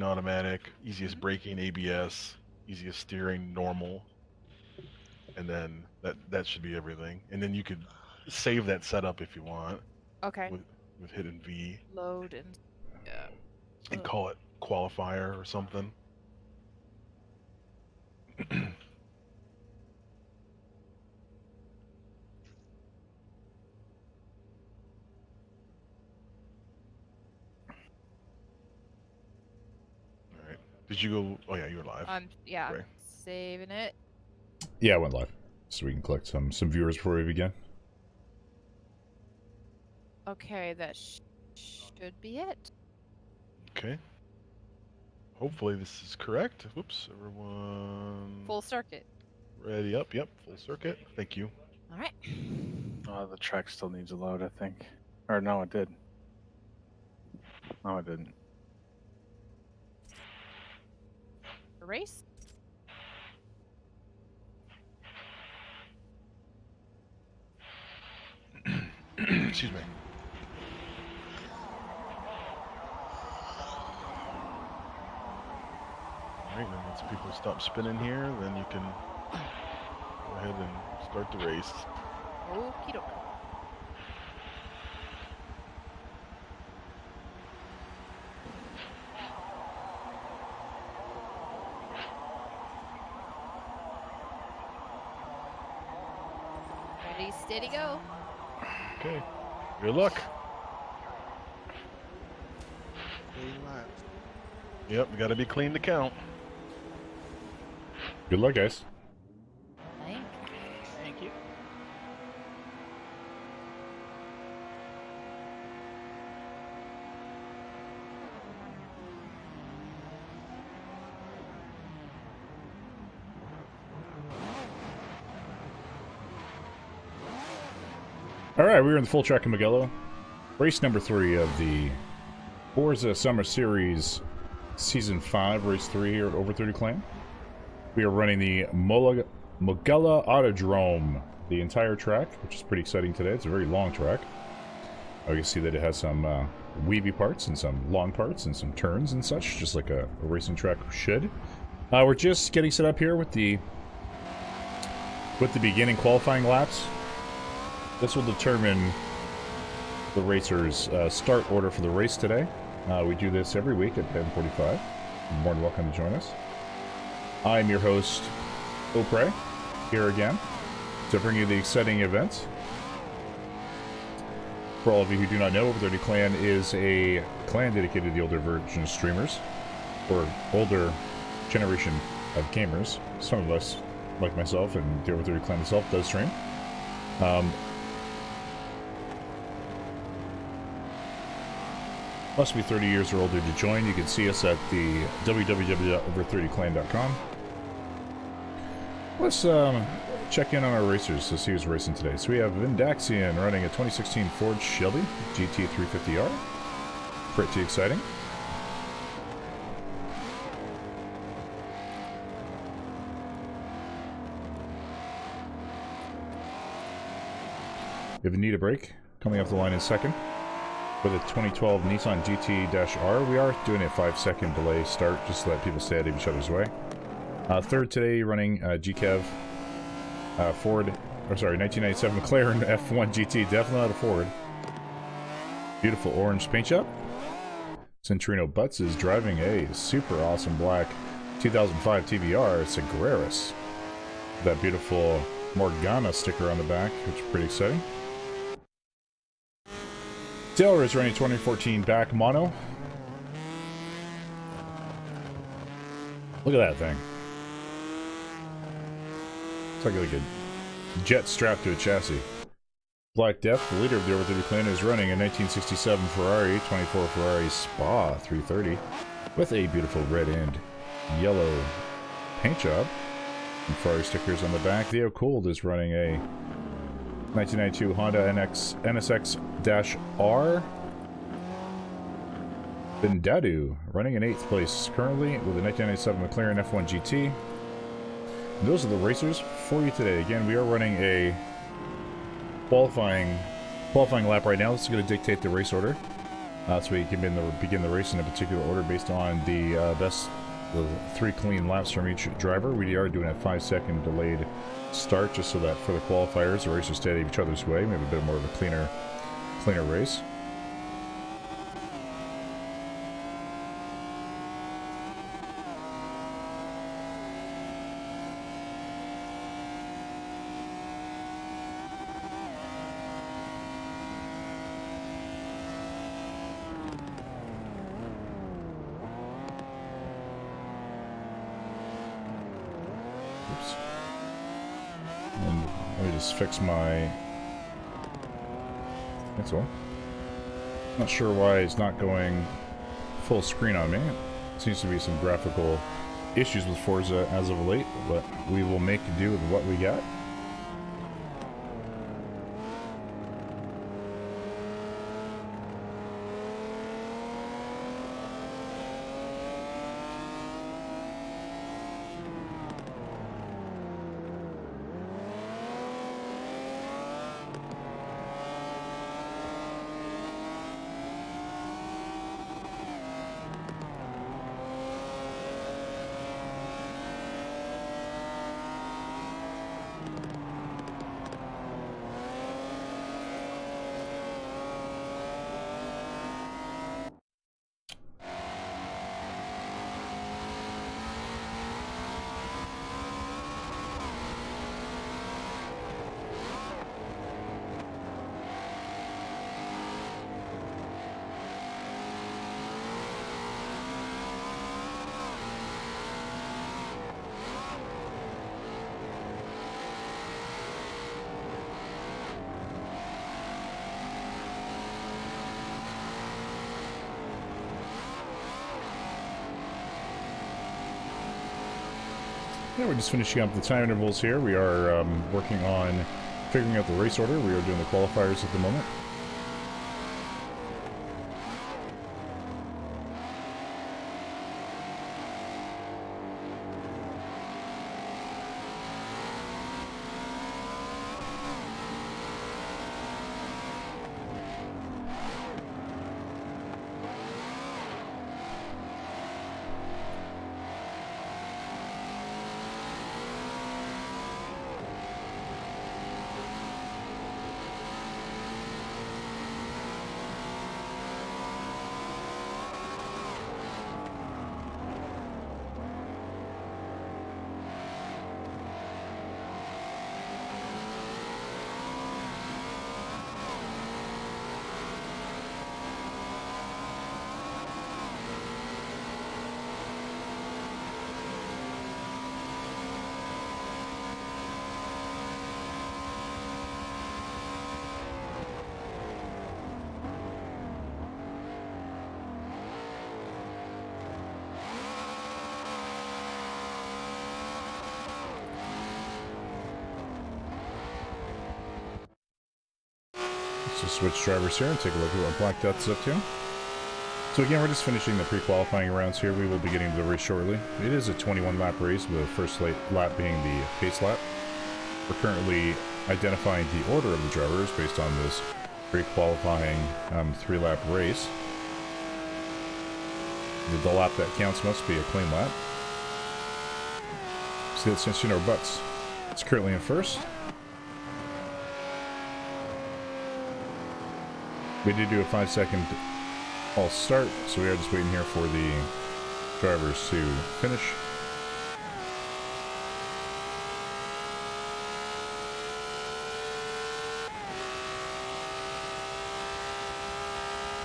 automatic, easiest braking, ABS, easiest steering, normal, and then that should be everything. And then you could save that setup if you want Okay. with hidden V Load and yeah. and call it qualifier or something. All right. Did you go? Oh yeah, you were live. Yeah, Right. I'm saving it. Yeah, I went live, so we can collect some viewers before we begin. Okay, that should be it. Okay. Hopefully this is correct. Whoops, everyone. Full circuit. Ready up? Yep, full circuit. Thank you. All right. The track still needs a load, I think. Or no, it did. No, it didn't. Erase. Excuse me. Alright, then once people stop spinning here, then you can go ahead and start the race. Okie doke. Ready, steady, go. Okay. Good luck. Yep, we gotta be clean to count. Good luck, guys. Thank you. All right, we're in the full track in Mugello. Race number 3 of the Forza Summer Series Season 5, Race 3 here at Over 30 Clan. We are running the Mugello Autodrome, the entire track, which is pretty exciting today. It's a very long track. You can see that it has some weavy parts and some long parts and some turns and such, just like a racing track should. We're just getting set up here with the beginning qualifying laps. This will determine the racers' start order for the race today. We do this every week at 10:45. You're more than welcome to join us. I'm your host, o30c, here again to bring you the exciting event. For all of you who do not know, Over 30 Clan is a clan dedicated to the older version of streamers, or older generation of gamers. Some of us, like myself and the Over 30 Clan itself, does stream. Must be 30 years or older to join. You can see us at the www.over30clan.com. Let's check in on our racers to see who's racing today. So we have Vindaxian running a 2016 Ford Shelby GT350R. Pretty exciting. We have Anita Break coming off the line in second. With a 2012 Nissan GT-R, we are doing a 5-second delay start just to let people stay out of each other's way. Third today, running GCAV Ford, or sorry, 1997 McLaren F1 GT, definitely not a Ford. Beautiful orange paint job. Centrino Butts is driving a super awesome black 2005 TBR Sagreras. That beautiful Morgana sticker on the back, which is pretty exciting. Taylor is running 2014 back mono. Look at that thing. It's like a jet strapped to a chassis. Black Death, the leader of the Over 30 Clan, is running a 1967 Ferrari 24 Ferrari Spa 330 with a beautiful red and yellow paint job and Ferrari stickers on the back. Theo Cold is running a 1992 Honda NSX-R. Bindadu running in 8th place currently with a 1997 McLaren F1 GT. And those are the racers for you today. Again, we are running a qualifying lap right now. This is going to dictate the race order. so we can begin the race in a particular order based on the 3 clean laps from each driver. We are doing a 5-second delayed start just so that for the qualifiers, the racers stay out of each other's way. Maybe a bit more of a cleaner race. Oops. And let me just fix my... That's all. Not sure why it's not going full screen on me. Seems to be some graphical issues with Forza as of late, but we will make do with what we got. Yeah, we're just finishing up the time intervals here. We are working on figuring out the race order. We are doing the qualifiers at the moment. So switch drivers here and take a look at what Black Death's up to. So again, we're just finishing the pre-qualifying rounds here. We will be getting to the race shortly. It is a 21-lap race, with the first lap being the pace lap. We're currently identifying the order of the drivers based on this pre-qualifying 3-lap race. The lap that counts must be a clean lap. See that since you know Butts. It's currently in first. We did do a 5-second false start, so we are just waiting here for the drivers to finish.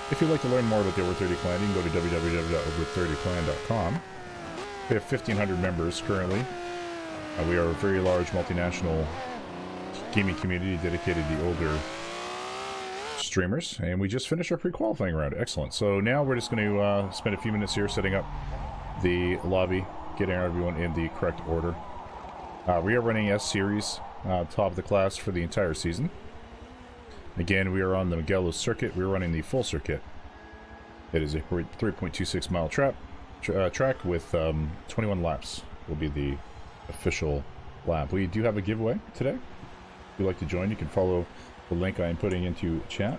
If you'd like to learn more about the Over30 clan, you can go to www.over30clan.com. We have 1,500 members currently. We are a very large multinational gaming community dedicated to the older streamers, and we just finished our pre-qualifying round. Excellent. So now we're just going to spend a few minutes here setting up the lobby, getting everyone in the correct order. We are running S-Series, top of the class for the entire season. Again, we are on the Mugello circuit. We're running the full circuit. It is a 3.26 mile track with 21 laps will be the official lap. We do have a giveaway today. If you'd like to join, you can follow the link I am putting into chat.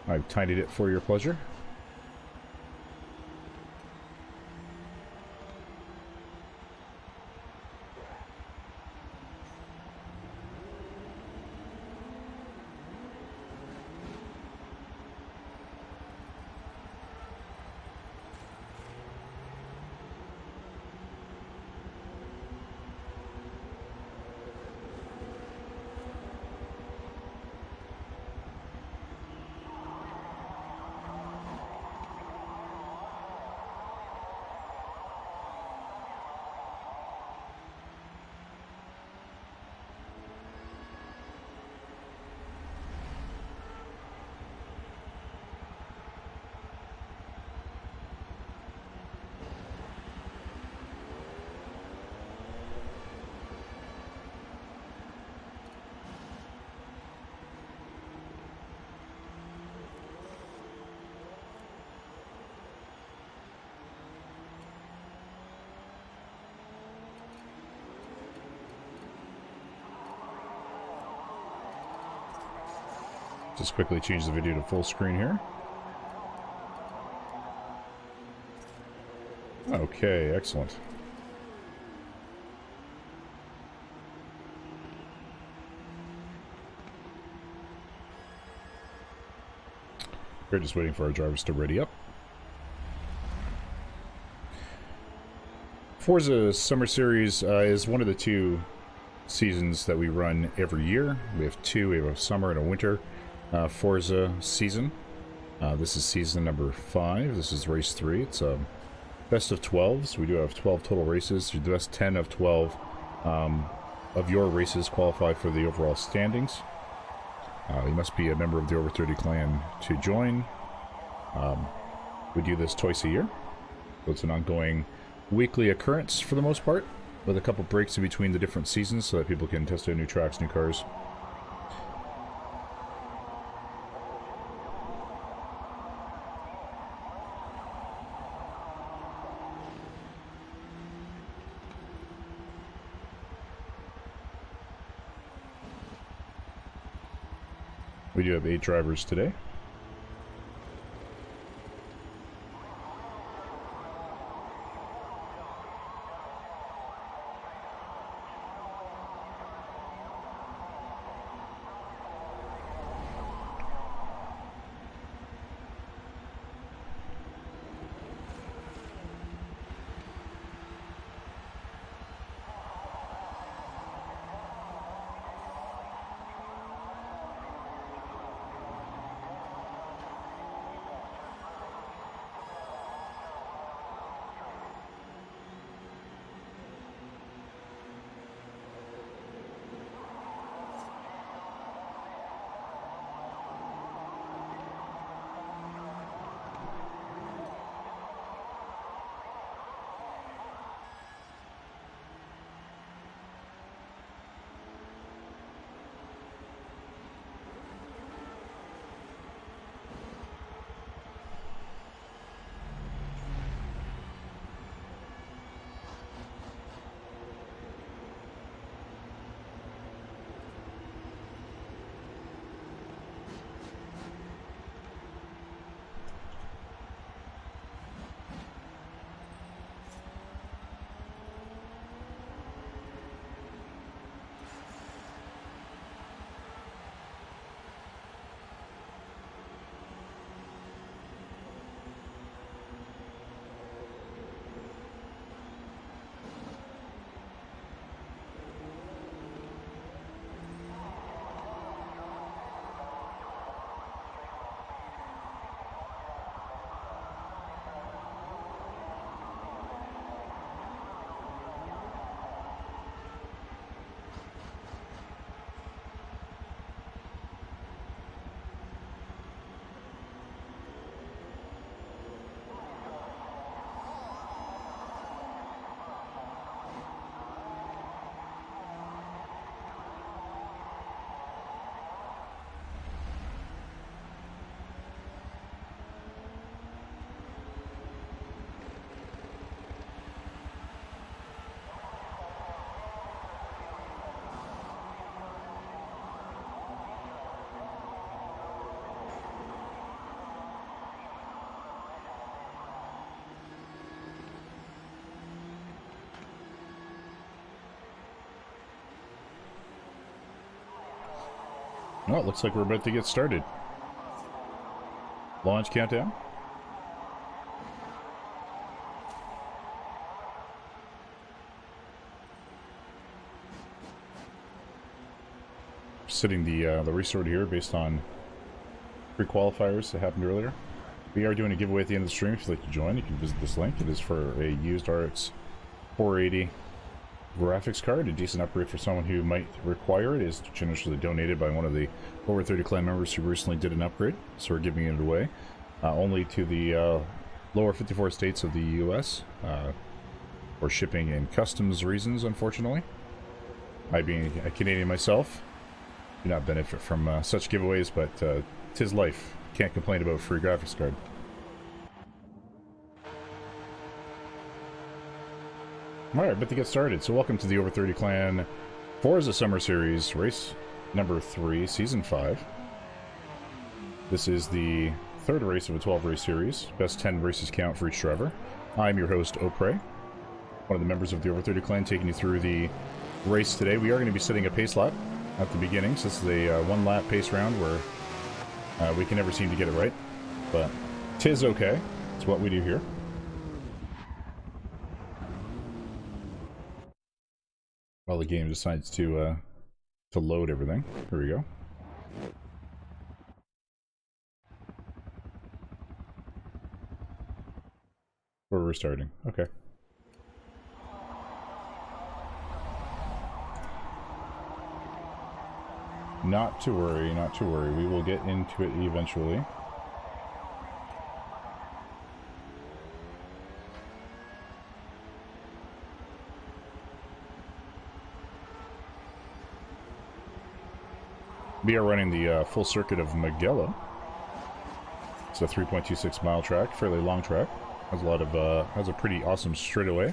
I've tidied it for your pleasure. Just quickly change the video to full screen here. Okay, excellent. We're just waiting for our drivers to ready up. Forza Summer Series is one of the 2 seasons that we run every year. We have 2, we have a summer and a winter Forza season. This is season number 5. This is race 3. It's a best of 12s. We do have 12 total races. The best 10 of 12 of your races qualify for the overall standings. You must be a member of the Over 30 clan to join. We do this twice a year, so it's an ongoing weekly occurrence for the most part, with a couple breaks in between the different seasons so that people can test out new tracks, new cars. We do have 8 drivers today. Well, it looks like we're about to get started. Launch countdown. Setting the race order here based on pre-qualifiers that happened earlier. We are doing a giveaway at the end of the stream. If you'd like to join, you can visit this link. It is for a used RX 480 graphics card, a decent upgrade for someone who might require it. It is generously donated by one of the over 30 clan members who recently did an upgrade, so we're giving it away only to the lower 54 states of the US for shipping and customs reasons, unfortunately. I, being a Canadian myself, do not benefit from such giveaways, but 'tis life. Can't complain about a free graphics card. Alright, but to get started, so welcome to the Over 30 Clan Forza Summer Series, race number 3, Season 5. This is the third race of a 12-race series, best 10 races count for each driver. I'm your host, o30c, one of the members of the Over 30 Clan, taking you through the race today. We are going to be setting a pace lap at the beginning, so this is a one-lap pace round where we can never seem to get it right, but 'tis okay. It's what we do here. While the game decides to load everything. Here we go. We're restarting. Okay. Not to worry, not to worry. We will get into it eventually. We are running the full circuit of Mugello. It's a 3.26 mile track, fairly long track. Has a lot of has a pretty awesome straightaway.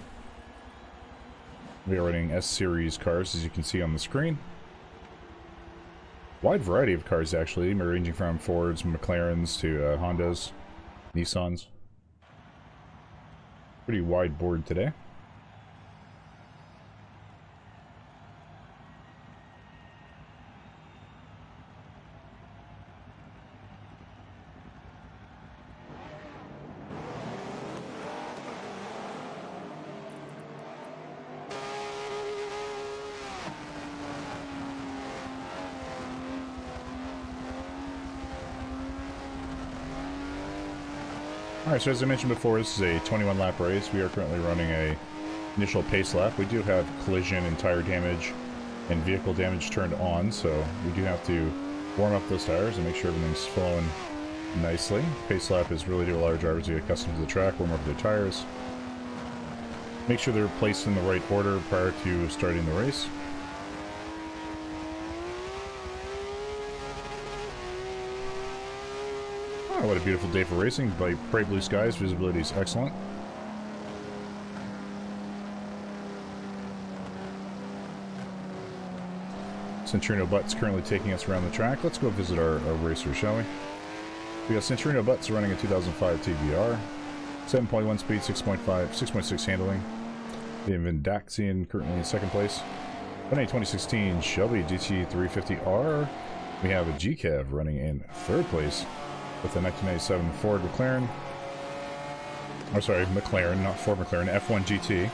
We are running S-Series cars, as you can see on the screen. Wide variety of cars, actually, ranging from Fords, McLarens to Hondas, Nissans. Pretty wide board today. Alright, so as I mentioned before, this is a 21-lap race. We are currently running a initial pace lap. We do have collision and tire damage and vehicle damage turned on, so we do have to warm up those tires and make sure everything's flowing nicely. Pace lap is really to allow our drivers to get accustomed to the track, warm up their tires. Make sure they're placed in the right order prior to starting the race. Oh, what a beautiful day for racing. Bright blue skies, visibility is excellent. Centurino Butts currently taking us around the track. Let's go visit our racer, shall we? We got Centurino Butts running a 2005 TVR, 7.1 speed, 6.6 handling. We have Vindaxian currently in second place. Then a 2016 Shelby GT350R. We have a GCAV running in third place with a 1997 Ford McLaren. Oh, sorry, McLaren, not Ford McLaren, F1 GT.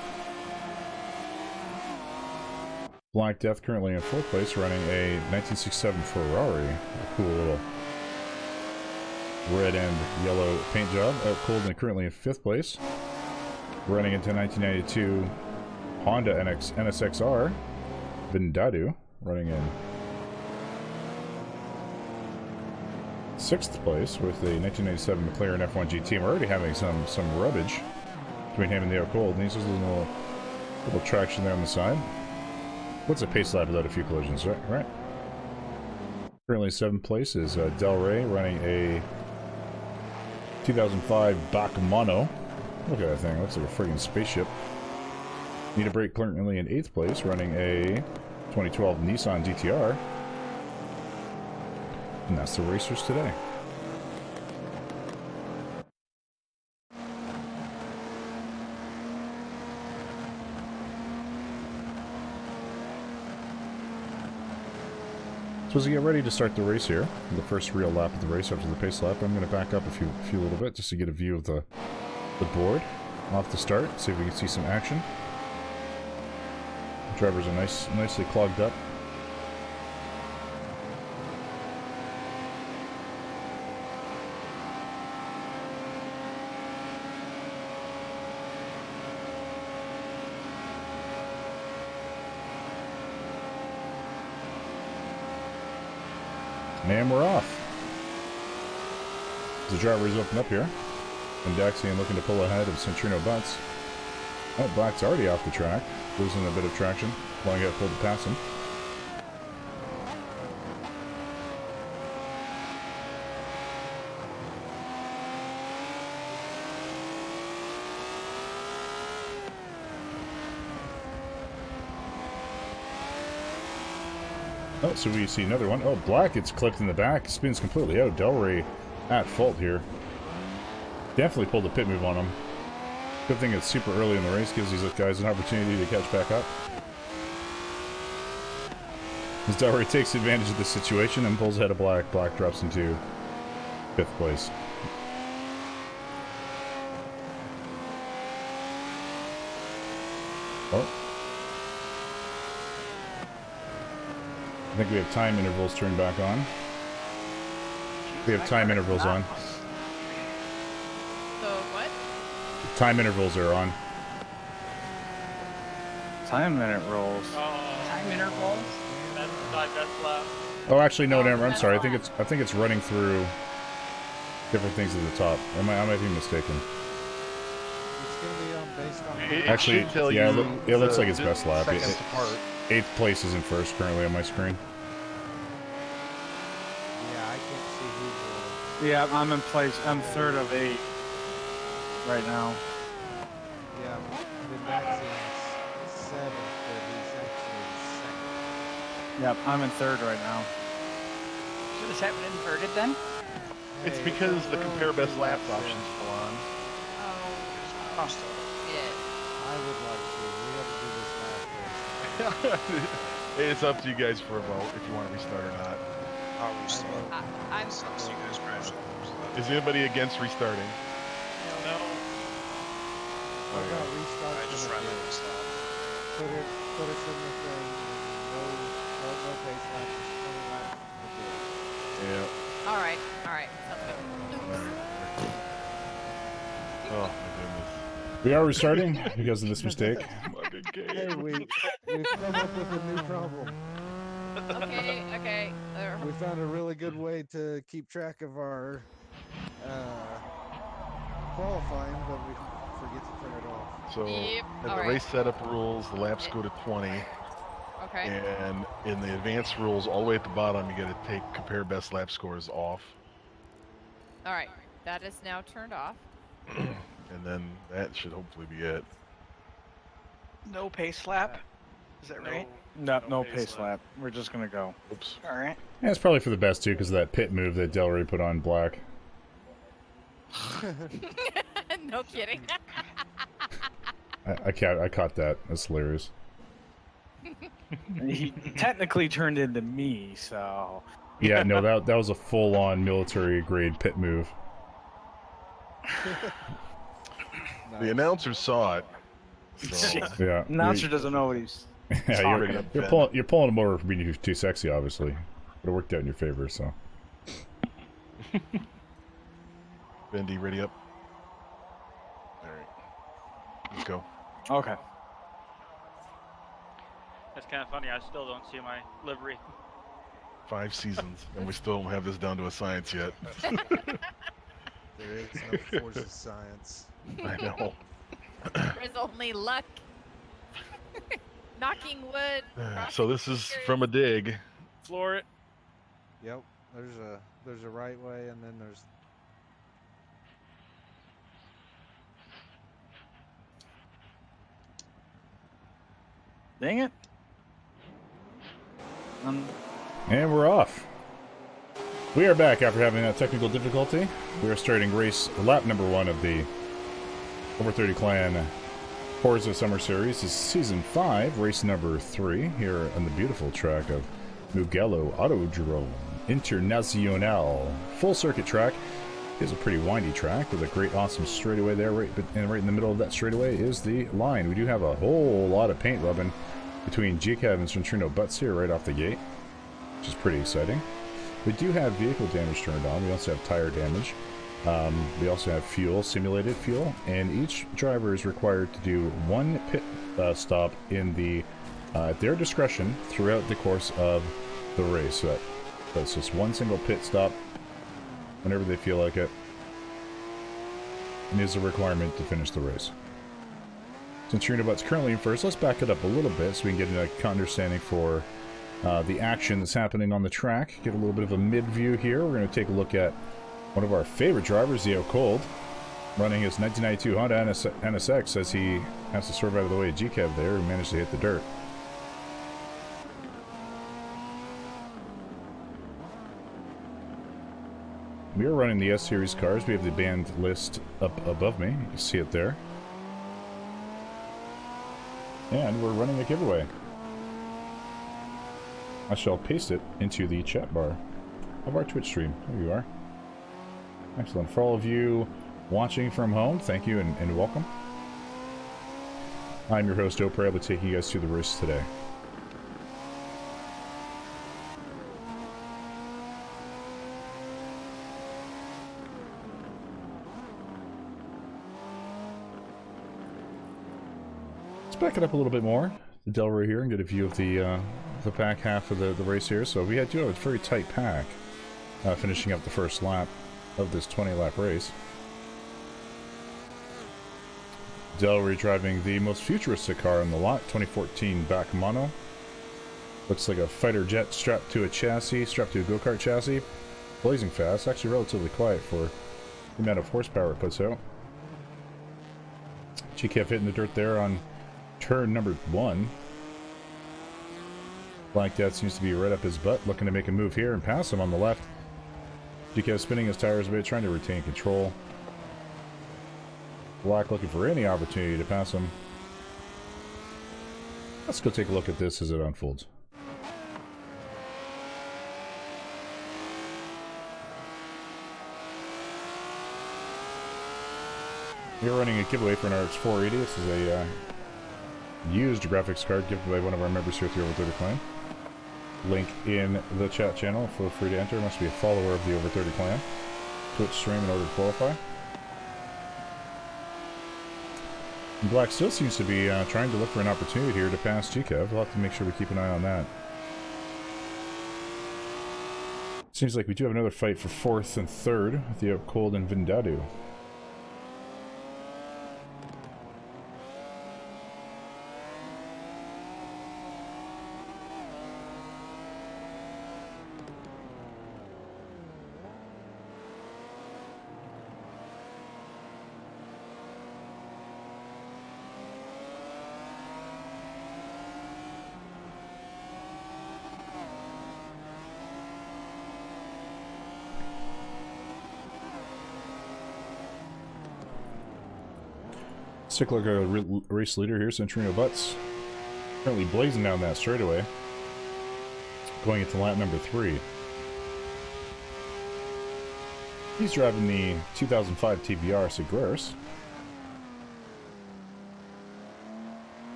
Black Death currently in fourth place, running a 1967 Ferrari. A cool little red and yellow paint job. Colden currently in fifth place, running into 1992 Honda NSXR. Vindadu running in sixth place with a 1997 McLaren F1 GT. We're already having some rubbage between him and Leo Cold. And he's just a little traction there on the side. What's a pace lap without a few collisions, right? Currently seventh place is Del Rey running a 2005 Bach Mono. Look at that thing, looks like a friggin' spaceship. Need a Break currently in eighth place, running a 2012 Nissan GTR. And that's the racers today. So So as we get ready to start the race here, the first real lap of the race after the pace lap, I'm going to back up a few little bit just to get a view of the board off the start, see if we can see some action. The drivers are nicely clogged up. And we're off. The driver's open up here. And Daxian looking to pull ahead of Centrino Butts. Oh, Black's already off the track. Losing a bit of traction. Long got pulled to pass him. Oh, so we see another one. Oh, Black gets clipped in the back. Spins completely out. Delray at fault here. Definitely pulled a pit move on him. Good thing it's super early in the race. Gives these guys an opportunity to catch back up. As Delray takes advantage of the situation and pulls ahead of Black. Black drops into 5th place. Oh. I think we have time intervals turned back on. We have time intervals on. So what? Time intervals are on. Time minute rolls. Time intervals. That's not best lap. Oh, actually, no, never. I'm sorry. I think it's running through different things at the top. I might be mistaken. It's gonna be based on. Actually, yeah, it looks like it's best lap. Seconds apart. 8th place is in first currently on my screen. Yeah, I can't see who's. Yeah, I'm in place. I'm 3rd of 8 right now. Yeah, the Daxian's 7th, but he's actually 2nd. Yep, I'm in 3rd right now. Should this happen inverted then? It's Hey, because the we're compare only best two laps laps option's in. still on. Oh, shit. I would like to. We have to do this last race. It's up to you guys for a vote if you want to restart or not. I'll restart. I'm So you guys crash. Is anybody against restarting? No. What about restart? I just ran out of stuff. Put us in the thing. No pace laps. Just 20 laps. Yeah. all right. Sounds good. Oh my goodness. We are restarting because of this mistake. Fucking Hey, game. we've come up with a new problem. Okay. We found a really good way to keep track of our qualifying, but we forget to turn it off. So Yep, in the alright. race setup rules, the laps go to 20, Okay. and in the advanced rules, all the way at the bottom, you got to take compare best lap scores off, All right. That is now turned off. and then that should hopefully be it. No pace lap. Is that right? No pace lap. We're just gonna go. Oops. All right. Yeah, it's probably for the best too because of that pit move that Delray put on Black. No kidding. I caught that. That's hilarious. He technically turned into me, so. Yeah, no, that was a full-on military grade pit move. The announcers saw it. So, Yeah. Announcer doesn't know what he's. Yeah, Talking you're about pulling him over for being too sexy, obviously. But it worked out in your favor, so. Bendy, ready up? All right. Let's go. Okay. That's kind of funny. I still don't see my livery. 5 seasons, and we still don't have this down to a science yet. There is no Forza science. I know. There's only luck. Knocking wood. So this is from a dig. Floor it. Yep. There's a right way, and then there's. Dang it. And we're off. We are back after having that technical difficulty. We are starting lap number 1 of the Over 30 Clan Forza Summer Series. This is Season 5, race number 3, here on the beautiful track of Mugello Autodrome Internacional. Full circuit track. It's a pretty windy track with a great, awesome straightaway there. And right in the middle of that straightaway is the line. We do have a whole lot of paint rubbing between GCAV and Centrino Butts here right off the gate, which is pretty exciting. We do have vehicle damage turned on. We also have tire damage. We also have fuel, simulated fuel, and each driver is required to do one pit stop in the at their discretion throughout the course of the race. So that's just one single pit stop whenever they feel like it, and is a requirement to finish the race. Since Trinidad's currently in first, let's back it up a little bit so we can get an understanding for the action that's happening on the track. Get a little bit of a mid-view here. We're going to take a look at one of our favorite drivers, Theo Cold, running his 1992 Honda NSX as he has to swerve out of the way of GCAV there and managed to hit the dirt. We are running the S-Series cars. We have the band list up above me. You can see it there. And we're running a giveaway. I shall paste it into the chat bar of our Twitch stream. There you are. Excellent. For all of you watching from home, thank you and welcome. I'm your host, o30c. I'll be taking you guys through the race today. Let's back it up a little bit more, the Delray here, and get a view of the back half of the race here. So we do have a very tight pack finishing up the first lap of this 20-lap race. Delray driving the most futuristic car in the lot, 2014 back mono. Looks like a fighter jet strapped to a chassis, strapped to a go-kart chassis. Blazing fast, actually relatively quiet for the amount of horsepower it puts out. GCAF hitting the dirt there on turn number 1. Black Death seems to be right up his butt, looking to make a move here and pass him on the left. GCAF spinning his tires a bit, trying to retain control. Black looking for any opportunity to pass him. Let's go take a look at this as it unfolds. We're running a giveaway for an RX 480. This is a used graphics card given by one of our members here at the Over30 Clan. Link in the chat channel. Feel free to enter. Must be a follower of the Over30 Clan. Twitch stream in order to qualify. And Black still seems to be trying to look for an opportunity here to pass GCAV. We'll have to make sure we keep an eye on that. Seems like we do have another fight for 4th and 3rd with the Cold and Vindadu. Stick like a race leader here, Centrino Butts. Currently blazing down that straightaway. Going into lap number 3. He's driving the 2005 TBR Seguros.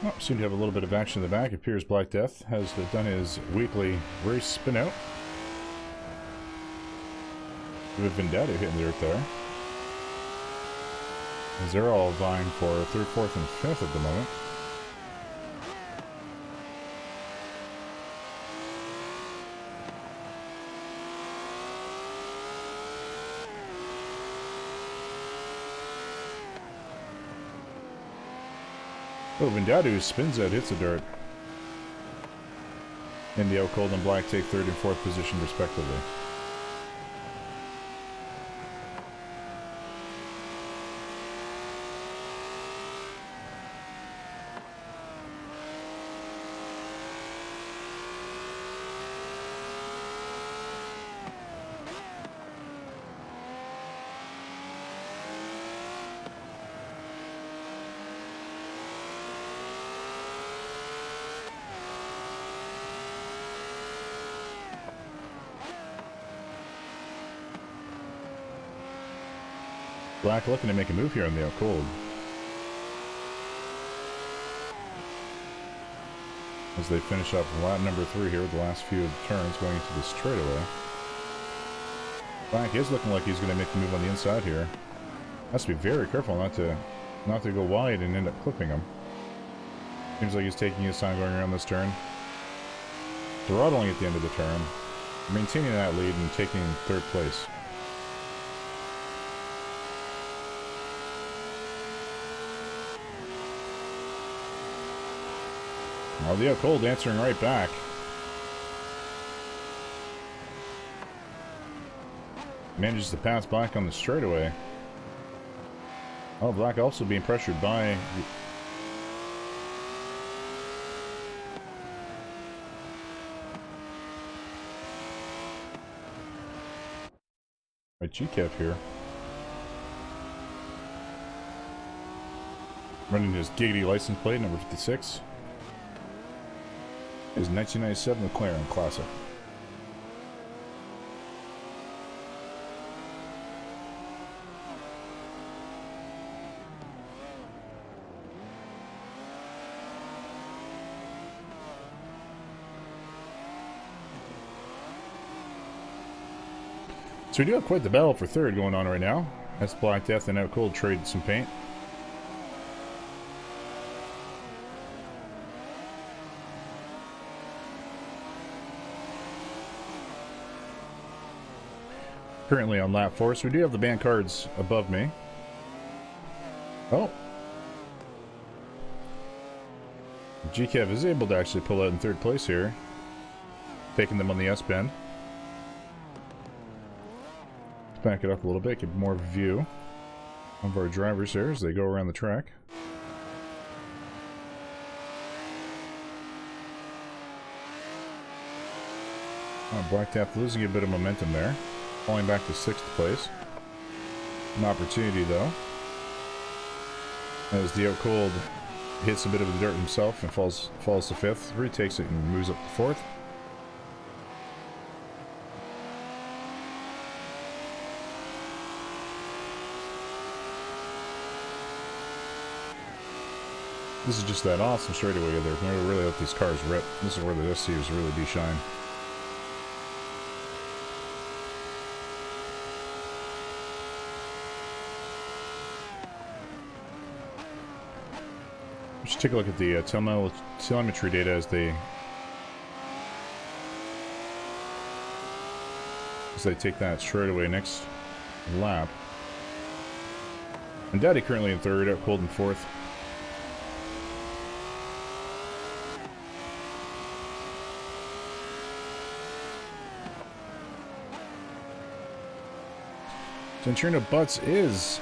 Oh, seem to have a little bit of action in the back. It appears Black Death has done his weekly race spin out. We have Vendetta hitting the dirt there. As they're all vying for 3rd, 4th, and 5th at the moment. Oh, Vindadu spins out, hits the dirt. And the Cold and Black take 3rd and 4th position respectively. Black looking to make a move here on the out cold. As they finish up lap number 3 here with the last few turns going into the straightaway. Black is looking like he's going to make the move on the inside here. Has to be very careful not to go wide and end up clipping him. Seems like he's taking his time going around this turn. Throttling at the end of the turn. Maintaining that lead and taking 3rd place. Now the cold answering right back. Manages to pass Black on the straightaway. Oh, Black also being pressured by GKF here. Running his giggity license plate, number 56. His 1997 McLaren Classic. So we do have quite the battle for 3rd going on right now. That's Black Death and Out Cold trade some paint. Currently on lap 4, so we do have the band cards above me. Oh. GKF is able to actually pull out in 3rd place here. Taking them on the S-bend. Let's back it up a little bit, get more view of our drivers here as they go around the track. Oh, Black Death losing a bit of momentum there. Falling back to 6th place. An opportunity though. As the Out Cold hits a bit of the dirt himself and falls to 5th. Retakes it and moves up to 4th. This is just that awesome straightaway there. They're going to really let these cars rip. This is where the SCUs really do shine. Let's take a look at the telemetry data as they take that straightaway next lap. And Daddy currently in 3rd, Out Cold in 4th. Centurino Butts is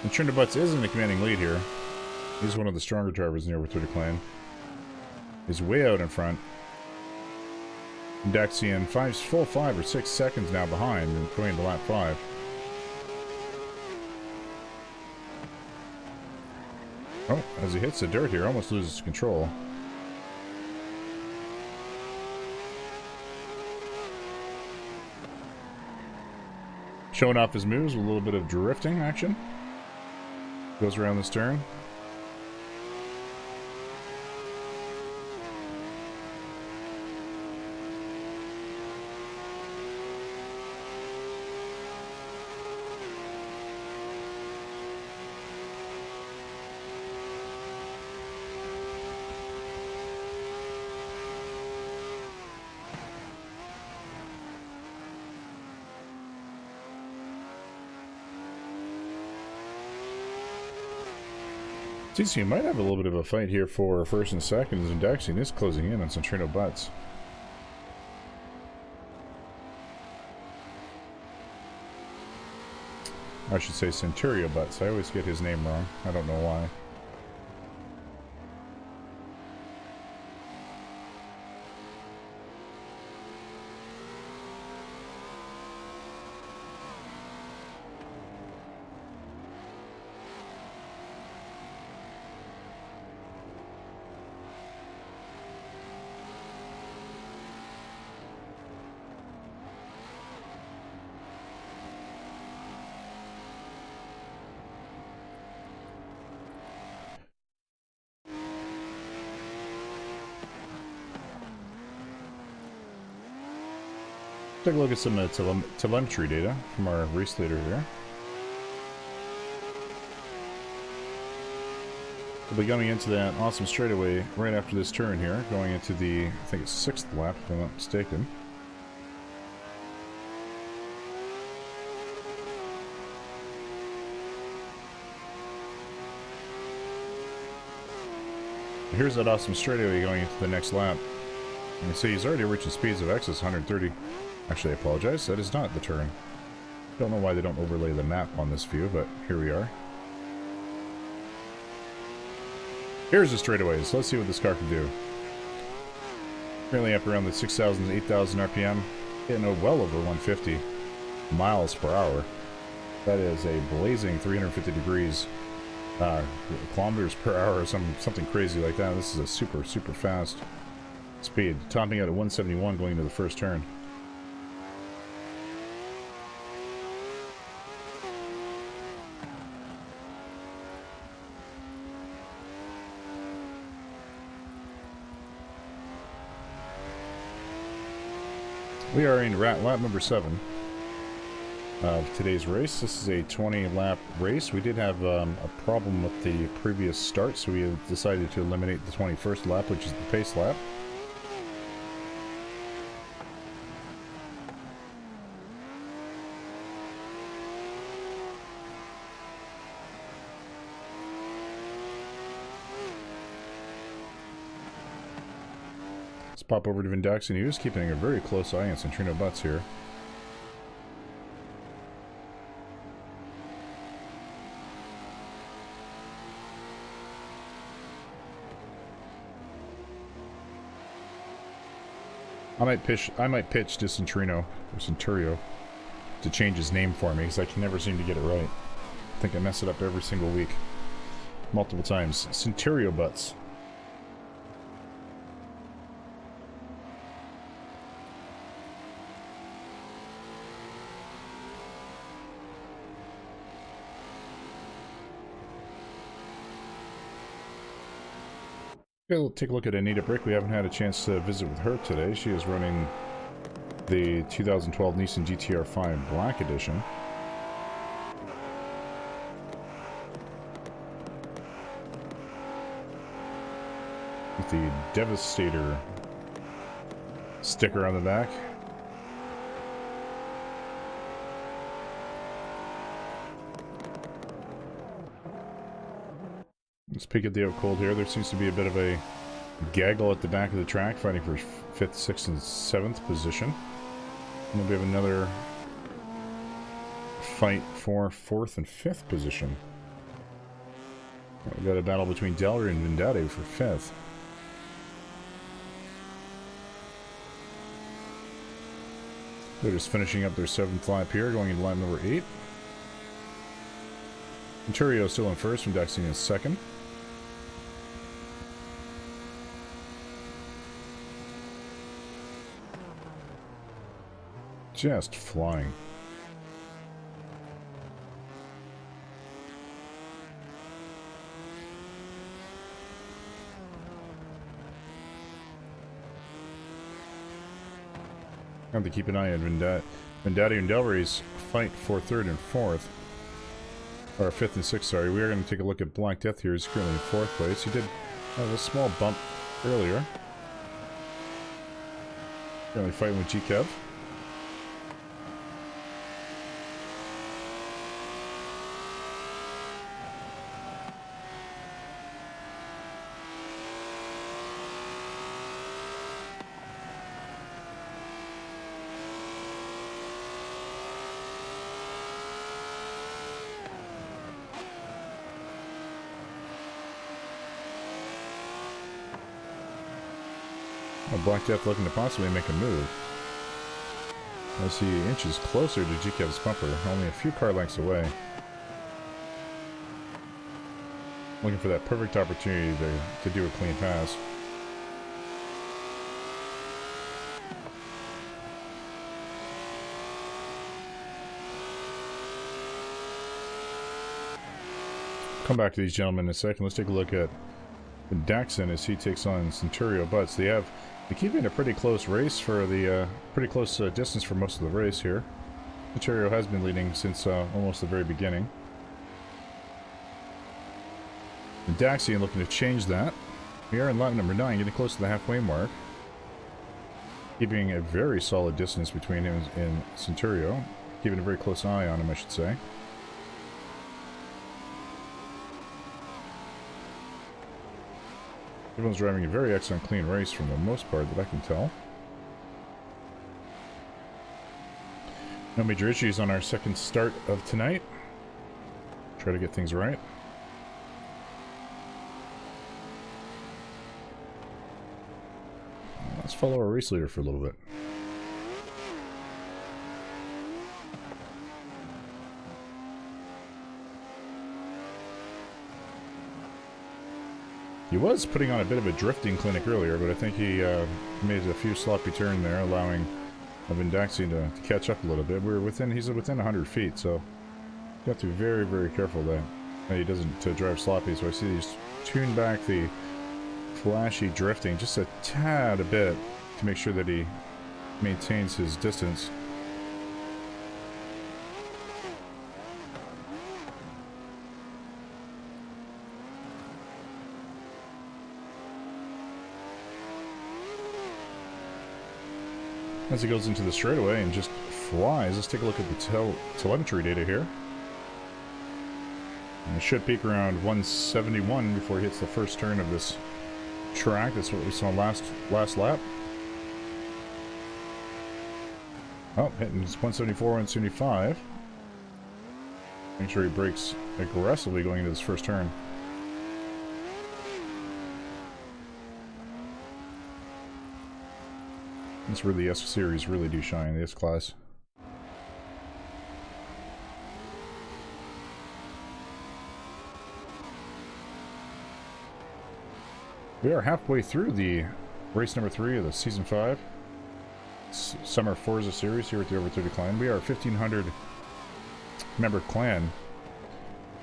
Centurino Butts is in the commanding lead here. He's one of the stronger drivers in the Over 30 clan. He's way out in front. Daxian full 5 or 6 seconds now behind and going into lap 5. Oh, as he hits the dirt here, almost loses control. Showing off his moves with a little bit of drifting action. Goes around this turn. TC might have a little bit of a fight here for 1st and 2nd, and Daxian is closing in on Centurino Butts. I should say Centurio Butts. I always get his name wrong. I don't know why. Take a look at some telemetry data from our race leader here. We'll be going into that awesome straightaway right after this turn here, going into the, I think it's 6th lap if I'm not mistaken. Here's that awesome straightaway going into the next lap. You can see he's already reaching speeds of excess 130. Actually, I apologize, that is not the turn. Don't know why they don't overlay the map on this view, but here we are. Here's the straightaways. Let's see what this car can do. Currently up around the 6,000 to 8,000 RPM, hitting well over 150 miles per hour. That is a blazing 350 degrees kilometers per hour or something crazy like that. This is a super fast speed, topping out at 171 going into the first turn. We are in lap number 7 of today's race. This is a 20-lap race. We did have a problem with the previous start, so we have decided to eliminate the 21st lap, which is the pace lap. Let's pop over to Vindaxi News, keeping a very close eye on Centrino Butts here. I might pitch to Centrino or Centurio to change his name for me, because I can never seem to get it right. I think I mess it up every single week, multiple times. Centurio Butts. Okay, we'll take a look at Anita Brick. We haven't had a chance to visit with her today. She is running the 2012 Nissan GT-R 5 Black Edition. With the Devastator sticker on the back. Let's peek at the out cold here. There seems to be a bit of a gaggle at the back of the track, fighting for 5th, 6th, and 7th position. And then we have another fight for 4th and 5th position. We've got a battle between Delry and Vendade for 5th. They're just finishing up their 7th lap here, going into lap number 8. Venturio still in 1st, Vindaxi in 2nd. Just flying. I have to keep an eye on Vendade and Delry's fight for 3rd and 4th. Or 5th and 6th, sorry. We are going to take a look at Black Death here. He's currently in 4th place. He did have a small bump earlier. Currently fighting with G-Kev. Black Death looking to possibly make a move as he inches closer to G-Kev's bumper, only a few car lengths away. Looking for that perfect opportunity to do a clean pass. Come back to these gentlemen in a second. Let's take a look at Daxon as he takes on Centurio Butts. They have We're keeping a pretty close race for the, pretty close distance for most of the race here. Ontario has been leading since almost the very beginning. And Daxian looking to change that. We are in lap number 9, getting close to the halfway mark. Keeping a very solid distance between him and Centurio. Keeping a very close eye on him, I should say. Everyone's driving a very excellent clean race from the most part that I can tell. No major issues on our second start of tonight. Try to get things right. Let's follow our race leader for a little bit. He was putting on a bit of a drifting clinic earlier, but I think he made a few sloppy turns there, allowing Vindaxian to catch up a little bit. He's within 100 feet, so you have to be very, very careful that he doesn't drive sloppy. So I see he's tuned back the flashy drifting just a tad a bit to make sure that he maintains his distance. As he goes into the straightaway and just flies, let's take a look at the telemetry data here. And it should peak around 171 before he hits the first turn of this track. That's what we saw last lap. Oh, hitting 174, 175. Make sure he brakes aggressively going into this first turn. That's where the S series really do shine, the S class. We are halfway through the race number 3 of the Season 5 Summer Forza series here at the Over30 clan. We are a 1,500 member clan.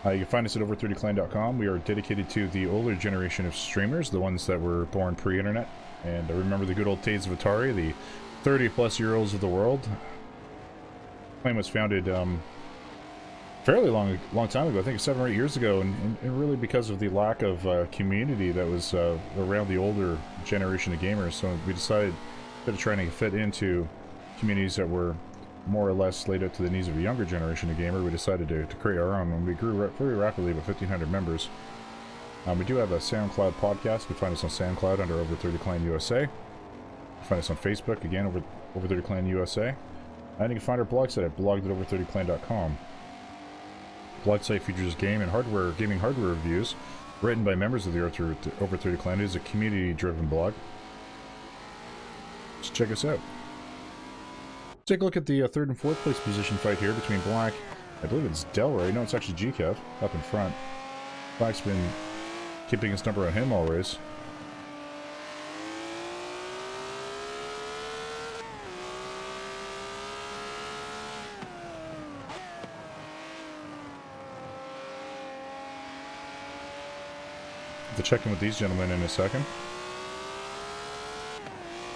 You can find us at over30clan.com. We are dedicated to the older generation of streamers, the ones that were born pre-internet. And remember the good old days of Atari, the 30-plus-year-olds of the world. The clan was founded fairly long time ago, I think 7 or 8 years ago, and really because of the lack of community that was around the older generation of gamers. So we decided, instead of trying to fit into communities that were more or less laid out to the needs of a younger generation of gamer, we decided to create our own, and we grew very rapidly, about 1,500 members. We do have a SoundCloud podcast. You can find us on SoundCloud under Over30 Clan USA. You can find us on Facebook, again, Over30 Clan USA. And you can find our blog site at blog.over30clan.com. Blog site features gaming hardware reviews written by members of the Over30 Clan. It is a community-driven blog. Just check us out. Take a look at the 3rd and 4th place position fight here between Black, I believe it's Delray, no, it's actually GKev, up in front. Black's been keeping his number on him all race. To check in with these gentlemen in a second.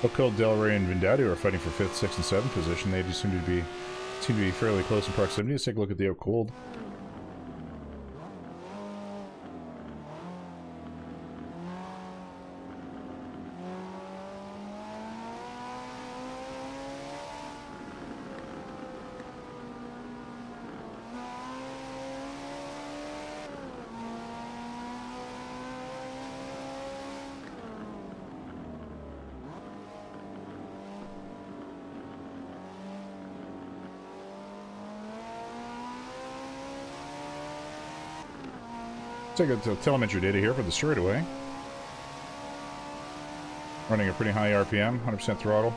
O'Cole, Delray, and Vindadoo are fighting for 5th, 6th, and 7th position. They do seem to be fairly close in proximity. Let's take a look at the O'Cole. Take a telemetry data here for the straightaway. Running a pretty high RPM, 100% throttle.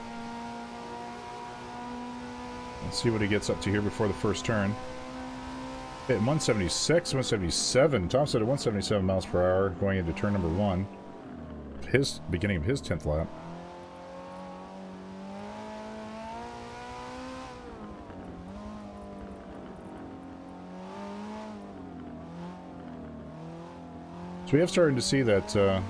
Let's see what he gets up to here before the first turn. Hit 176, 177. Top set at 177 miles per hour going into turn number 1. Beginning of his 10th lap. So we have started to see that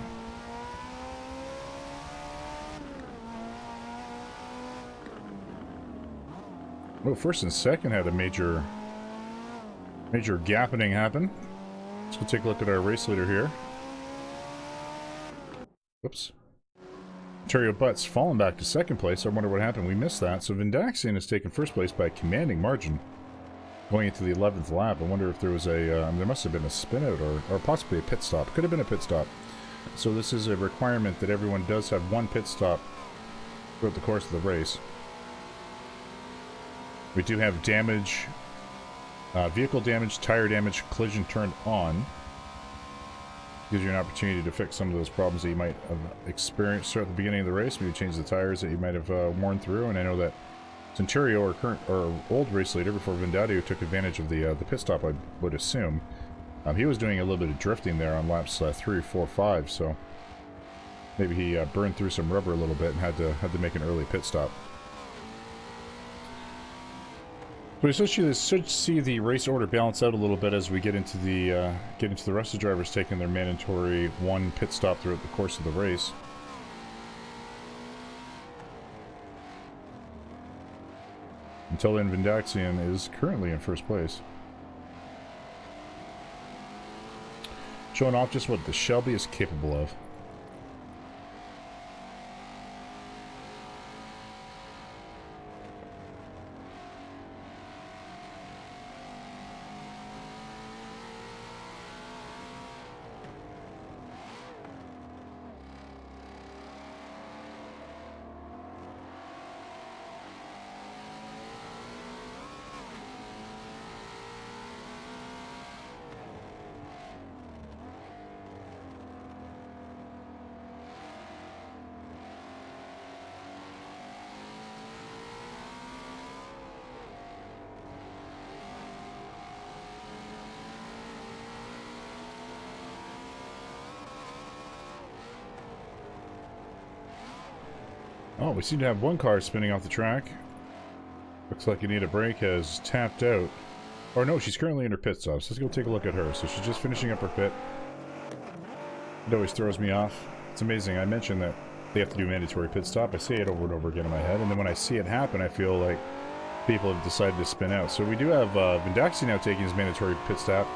Oh, first and second had a major gapping happen. Let's go take a look at our race leader here. Whoops. Ontario Butts falling back to second place. I wonder what happened. We missed that. So Vindaxian has taken first place by a commanding margin going into the 11th lap. I wonder if there was a... there must have been a spin out or possibly a pit stop. Could have been a pit stop. So this is a requirement that everyone does have one pit stop throughout the course of the race. We do have damage, vehicle damage, tire damage, collision turned on. Gives you an opportunity to fix some of those problems that you might have experienced at the beginning of the race. Maybe change the tires that you might have worn through. And I know that Centurio, our current or old race leader before Vindadio, took advantage of the pit stop, I would assume. He was doing a little bit of drifting there on laps 3, 4, 5, so maybe he burned through some rubber a little bit and had to make an early pit stop. So we should see the race order balance out a little bit as we get into the rest of the drivers taking their mandatory one pit stop throughout the course of the race. Until then, Vindaxian is currently in first place. Showing off just what the Shelby is capable of. Oh, we seem to have one car spinning off the track. Looks like Anita Brake has tapped out. Or no, she's currently in her pit stops. Let's go take a look at her. So she's just finishing up her pit. It always throws me off. It's amazing. I mentioned that they have to do a mandatory pit stop. I say it over and over again in my head, and then when I see it happen, I feel like people have decided to spin out. So we do have Vindaxi now taking his mandatory pit stop.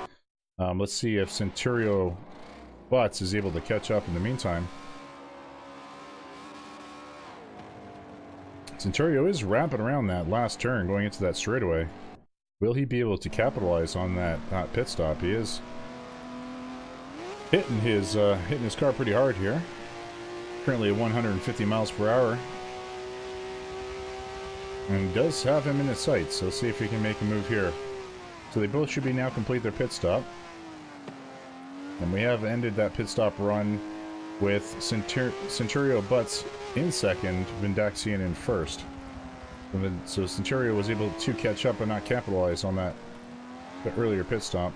Let's see if Centurio Butts is able to catch up in the meantime. Centurio is wrapping around that last turn going into that straightaway. Will he be able to capitalize on that pit stop? He is hitting his car pretty hard here. Currently at 150 miles per hour. And does have him in his sights, so let's see if he can make a move here. So they both should be now complete their pit stop. And we have ended that pit stop run with Centurio Butts in second, Vindaxian in first. And then, so Centurio was able to catch up and not capitalize on the earlier pit stop.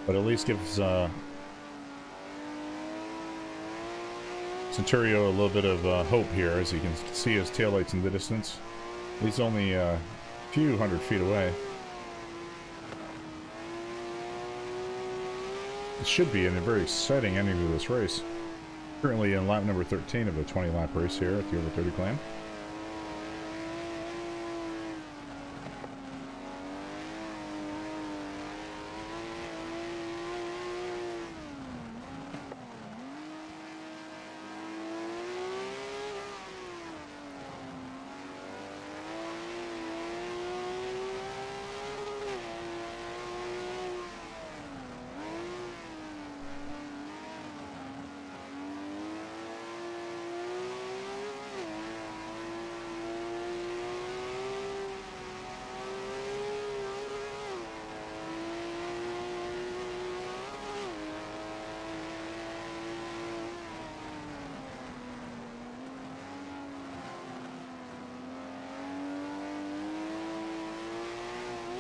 But at least gives Centurio a little bit of hope here, as you can see his taillights in the distance. He's only a few hundred feet away. It should be a very exciting ending to this race. Currently in lap number 13 of a 20-lap race here at the Over 30 Clan.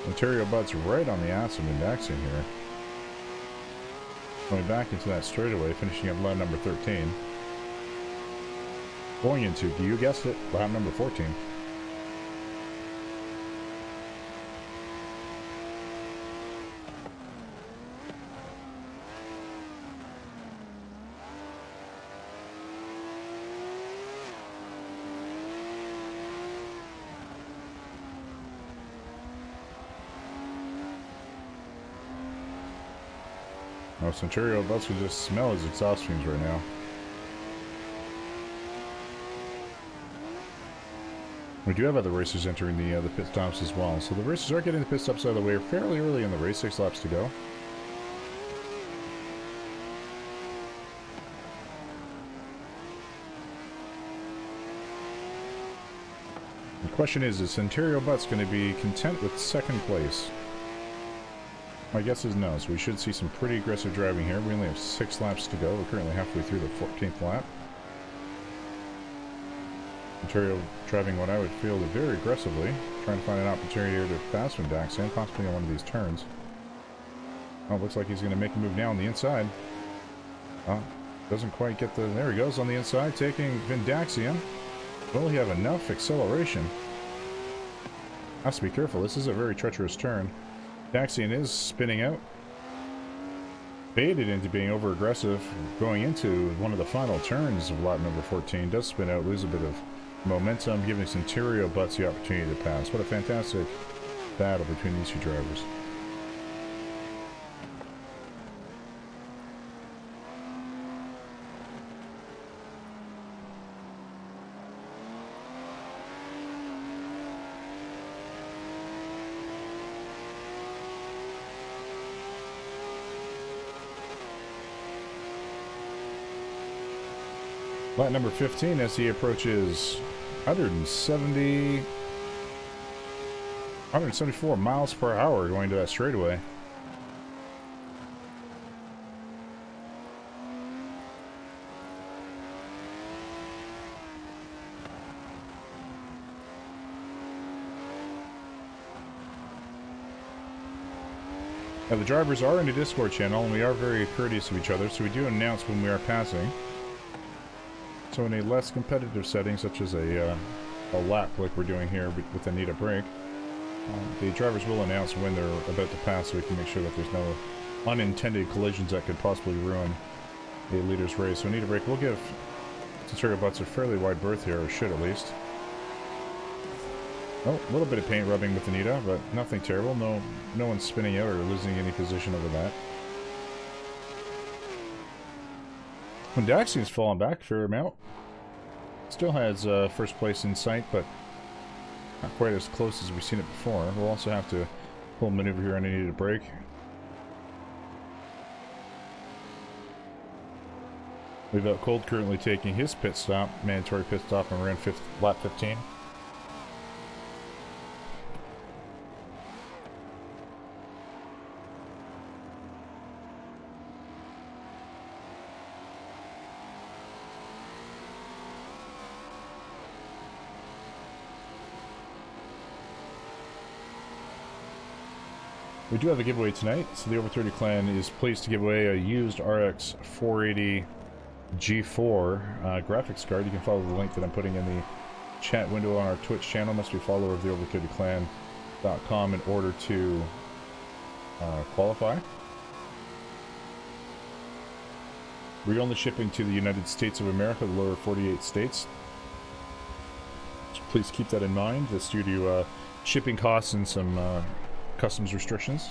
Ontario Butts right on the ass of Vindaxian here. Going back into that straightaway, finishing up lap number 13. Going into, you guessed it, lap number 14. Oh, Centurio Butts can just smell his exhaust fumes right now. We do have other racers entering the pit stops as well. So the racers are getting the pit stops out of the way fairly early in the race, 6 laps to go. The question is Centurio Butts going to be content with 2nd place? My guess is no, so we should see some pretty aggressive driving here. We only have 6 laps to go. We're currently halfway through the 14th lap. Ontario driving what I would feel very aggressively, trying to find an opportunity here to pass from Daxian, possibly on one of these turns. Oh, looks like he's going to make a move now on the inside. Oh, doesn't quite get the... There he goes on the inside, taking Vindaxian. Will he have enough acceleration? Has to be careful. This is a very treacherous turn. Daxian is spinning out. Baited into being over-aggressive, going into one of the final turns of lap number 14. Does spin out, lose a bit of momentum, giving Centurio Butts the opportunity to pass. What a fantastic battle between these two drivers. Lap number 15 as he approaches 174 miles per hour going to that straightaway. Now the drivers are in the Discord channel and we are very courteous of each other, so we do announce when we are passing. So in a less competitive setting, such as a lap like we're doing here with the Anita break, the drivers will announce when they're about to pass so we can make sure that there's no unintended collisions that could possibly ruin the leader's race. So Anita break will give Centurio Butts a fairly wide berth here, or should at least. Oh, a little bit of paint rubbing with Anita, but nothing terrible. No one's spinning out or losing any position over that. When Daxian's fallen back a fair amount. Still has first place in sight, but not quite as close as we've seen it before. We'll also have to pull a maneuver here on Anita break. We've got Cold currently taking his pit stop, mandatory pit stop, and we're in lap 15. We do have a giveaway tonight, so the Over30 clan is pleased to give away a used RX 480 G4 graphics card. You can follow the link that I'm putting in the chat window on our Twitch channel. Must be a follower of the Over30clan.com in order to qualify. We're only shipping to the United States of America, the lower 48 states. So please keep that in mind. That's due to shipping costs and some customs restrictions.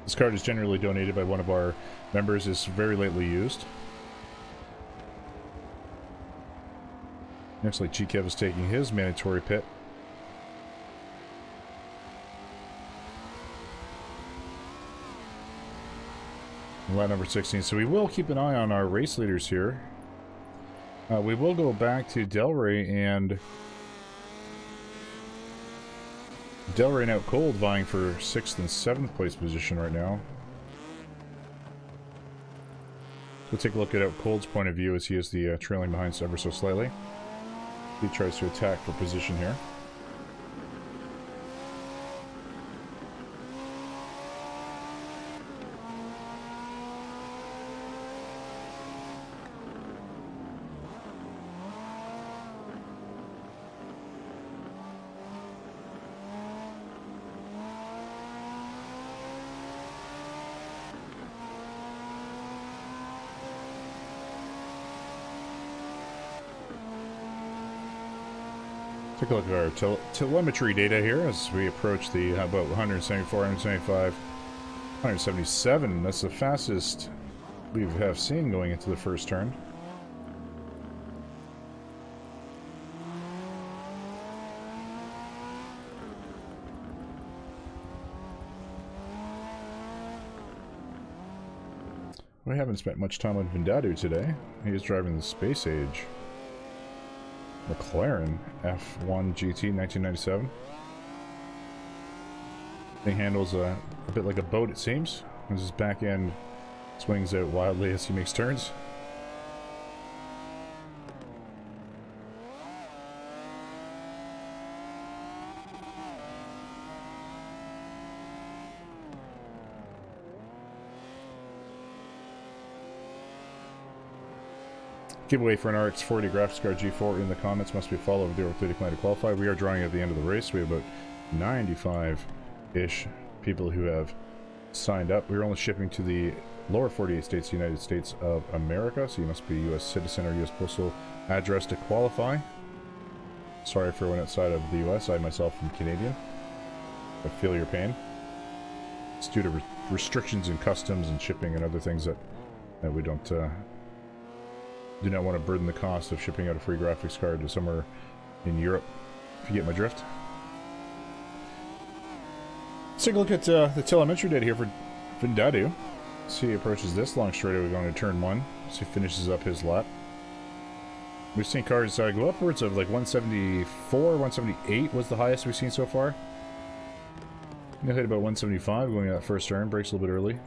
This card is generally donated by one of our members. Is very lately used. Looks like GKev is taking his mandatory pit. Lap number 16. So we will keep an eye on our race leaders here. We will go back to Delray, and Delray out Cold vying for 6th and 7th place position right now. We'll take a look at Out Cold's point of view as he is the trailing behind ever so slightly. He tries to attack for position here. Take a look at our telemetry data here as we approach the about 174, 175 177. That's the fastest we have seen going into the first turn. We haven't spent much time on Vindadu today. He is driving the Space Age McLaren F1 GT 1997. Thing handles a bit like a boat, it seems, as his back end swings out wildly as he makes turns. Giveaway for an RX40 graphics card G4 in the comments. Must be a follow of the o30c to qualify. We are drawing at the end of the race. We have about 95-ish people who have signed up. We're only shipping to the lower 48 states, United States of America, so you must be a U.S. citizen or U.S. postal address to qualify. Sorry for everyone outside of the U.S. I myself am Canadian. I feel your pain. It's due to restrictions in customs and shipping and other things that we don't do not want to burden the cost of shipping out a free graphics card to somewhere in Europe, if you get my drift. Let's take a look at the telemetry data here for Vindadu. See, he approaches this long straightaway going to turn 1. So he finishes up his lap. We've seen cars go upwards of like 174, 178 was the highest we've seen so far. He'll hit about 175 going that first turn, brakes a little bit early.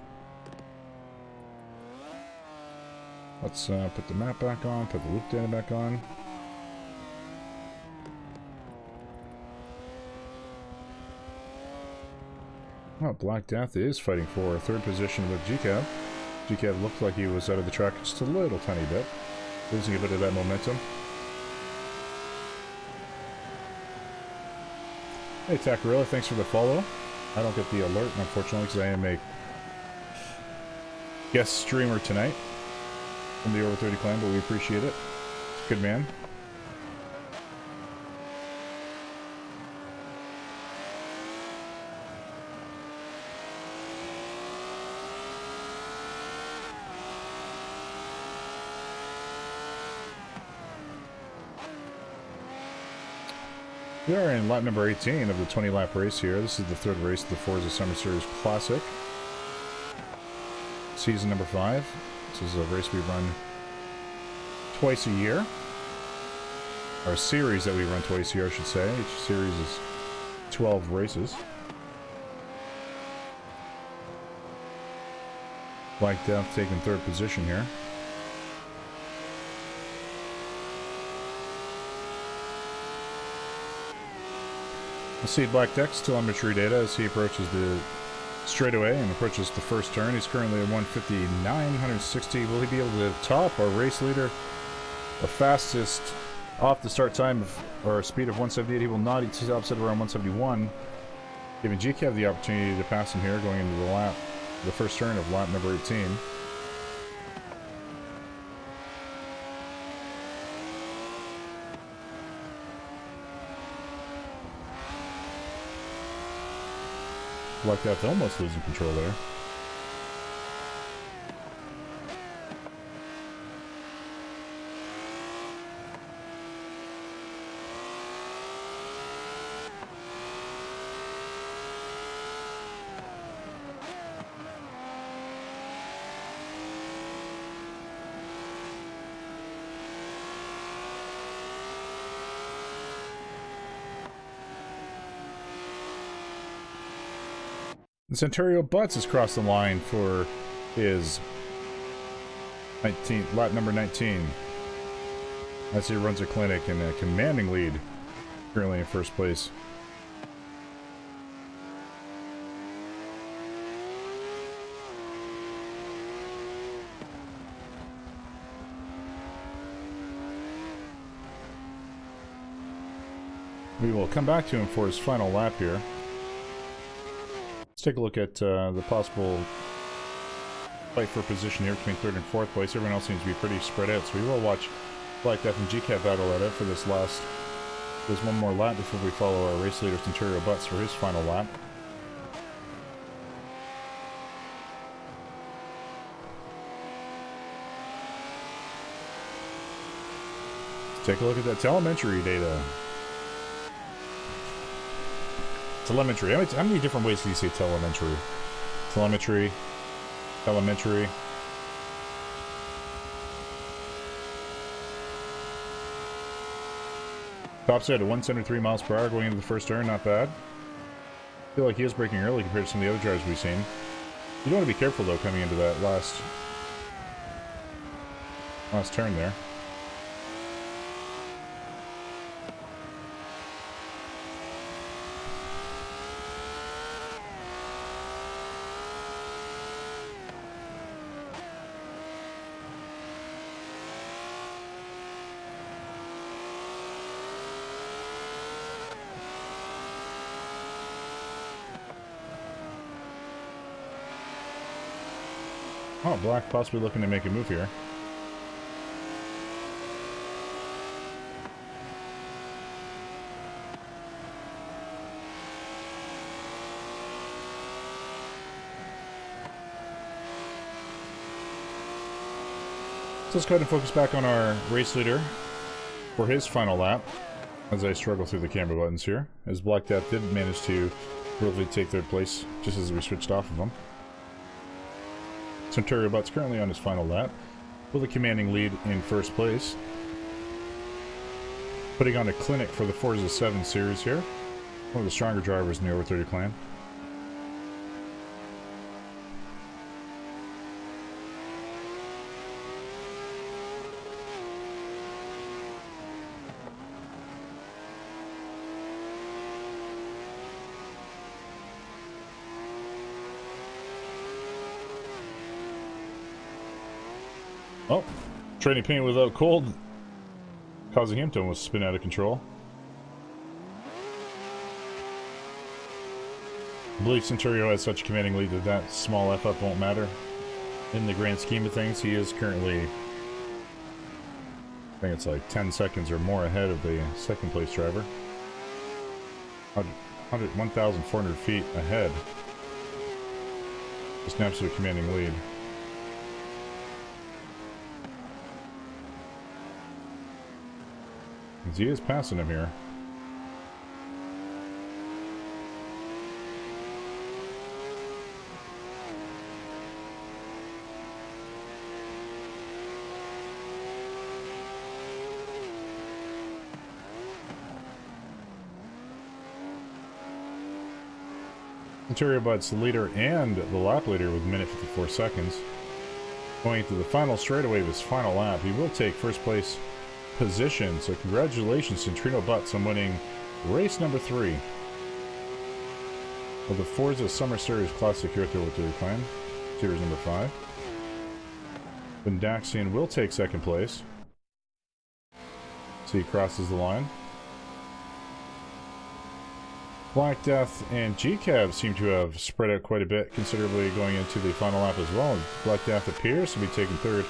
Let's put the map back on, put the loop data back on. Oh, Black Death is fighting for a third position with GCAB. GCAB looked like he was out of the track just a little tiny bit, losing a bit of that momentum. Hey Tacarilla, thanks for the follow. I don't get the alert, unfortunately, because I am a guest streamer tonight from the o30c clan, but we appreciate it. Good man. We are in lap number 18 of the 20-lap race here. This is the third race of the Forza Summer Series Classic. Season number 5. This is a race we run twice a year. Or a series that we run twice a year, I should say. Each series is 12 races. Black Death taking third position here. We'll see Black Deck's telemetry data as he approaches the straightaway and approaches the first turn. He's currently at 159, 160. Will he be able to top our race leader? The fastest off the start time of, or speed of 178. He will not. He tops at around 171. Giving GCAB the opportunity to pass him here going into the first turn of lap number 18. Black Death almost losing control there. The Centurio Butts has crossed the line for his lap number 19. As he runs a clinic in a commanding lead, currently in first place. We will come back to him for his final lap here. Let's take a look at the possible fight for position here between third and fourth place. Everyone else seems to be pretty spread out, so we will watch Black Death and GCAB battle that out for this last. There's one more lap before we follow our race leader Centurio Butts for his final lap. Take a look at that telemetry data. Telemetry. How many different ways do you say telemetry? Telemetry. Telemetry. Top side at 173 miles per hour going into the first turn, not bad. I feel like he is braking early compared to some of the other drivers we've seen. You don't want to be careful though coming into that last turn there. Oh, Black possibly looking to make a move here. So let's go ahead and focus back on our race leader for his final lap as I struggle through the camera buttons here, as Black Death did manage to really take third place just as we switched off of him. Centurio Butt's currently on his final lap with a commanding lead in first place. Putting on a clinic for the Forza 7 series here. One of the stronger drivers in the over 30 clan. Oh, trading paint without cold, causing him to almost spin out of control. I believe Centurio has such a commanding lead that that small F-up won't matter. In the grand scheme of things, he is currently, I think it's like 10 seconds or more ahead of the second place driver. 1,400 feet ahead. Just an absolute commanding lead. He is passing him here. Ontario Bud's the leader and the lap leader with a minute 54 seconds. Going into the final straightaway of his final lap, he will take first place position. So congratulations to Trino Butts on winning race number 3 of the Forza Summer Series Classic here at the Over Clan, series number 5. Bendaxian will take second place. So he crosses the line. Black Death and GCAV seem to have spread out quite a bit considerably going into the final lap as well. Black Death appears to be taking third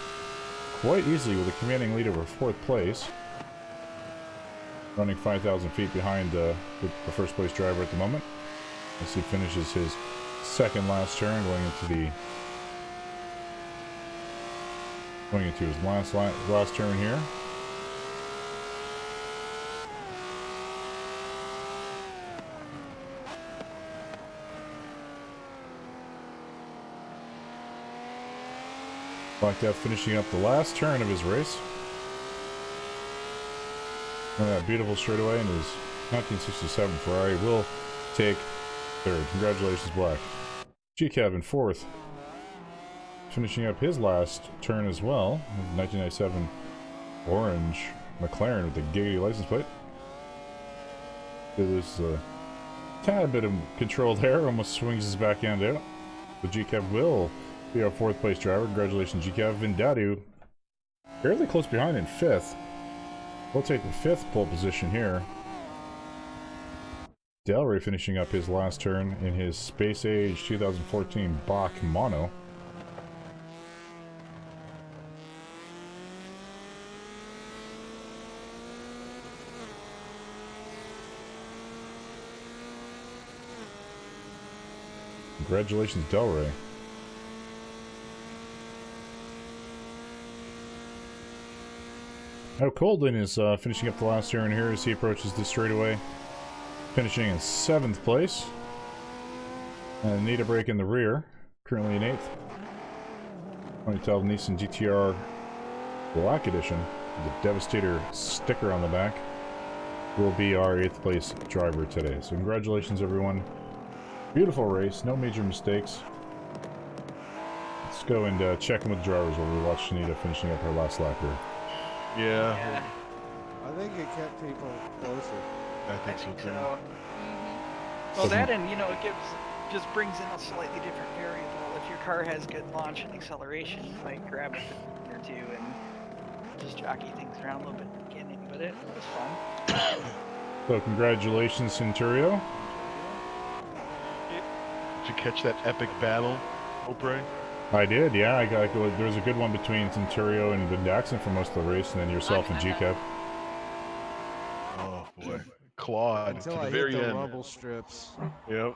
quite easily with a commanding lead over fourth place. Running 5,000 feet behind the first place driver at the moment. As he finishes his second last turn going into his last turn here. Black Death finishing up the last turn of his race. And that beautiful straightaway in his 1967 Ferrari will take third. Congratulations, Black. GCAV in fourth. Finishing up his last turn as well. 1997 orange McLaren with the giggity license plate. There's a tad bit of control there. Almost swings his back end out. The GCAV will be our fourth place driver. Congratulations, GCAV. Vindadu fairly close behind in fifth. We'll take the fifth pole position here. Delray finishing up his last turn in his Space Age 2014 Bach Mono. Congratulations, Delray. Now Colden is finishing up the last turn here as he approaches the straightaway. Finishing in 7th place. And need a break in the rear. Currently in 8th. 2012 Nissan GTR Black Edition. The Devastator sticker on the back. Will be our 8th place driver today. So congratulations everyone. Beautiful race, no major mistakes. Let's go and check in with the drivers while we watch Shanita finishing up her last lap here. Yeah, I think it kept people closer. I think so too. Well, that and it just brings in a slightly different variable. If your car has good launch and acceleration, you might grab a thing or two and just jockey things around a little bit at the beginning. But it was fun. So congratulations, Centurio. Did you catch that epic battle, Opry? I did, yeah. There was a good one between Centurio and Van Daxon for most of the race, and then yourself and GCAP. Oh boy, clawed Until to I the very hit the end. rumble strips. Yep.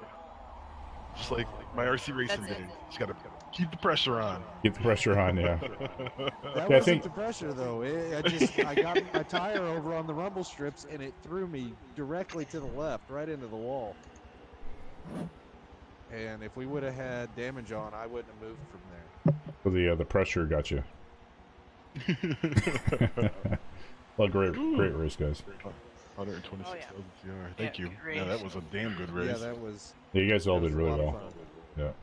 Just like my RC racing That's it. days. Just gotta keep the pressure on. Keep the pressure on, yeah. That Yeah, I wasn't think- the pressure though. I got my tire over on the rumble strips and it threw me directly to the left, right into the wall. And if we would have had damage on, I wouldn't have moved from there. So the pressure got you. Well, great race, guys. 126,000 Oh, yeah. CR. Thank Yeah, you. good Yeah, that race. was a damn good race. Yeah, that was. Yeah, you guys all that did was a really lot of well. fun.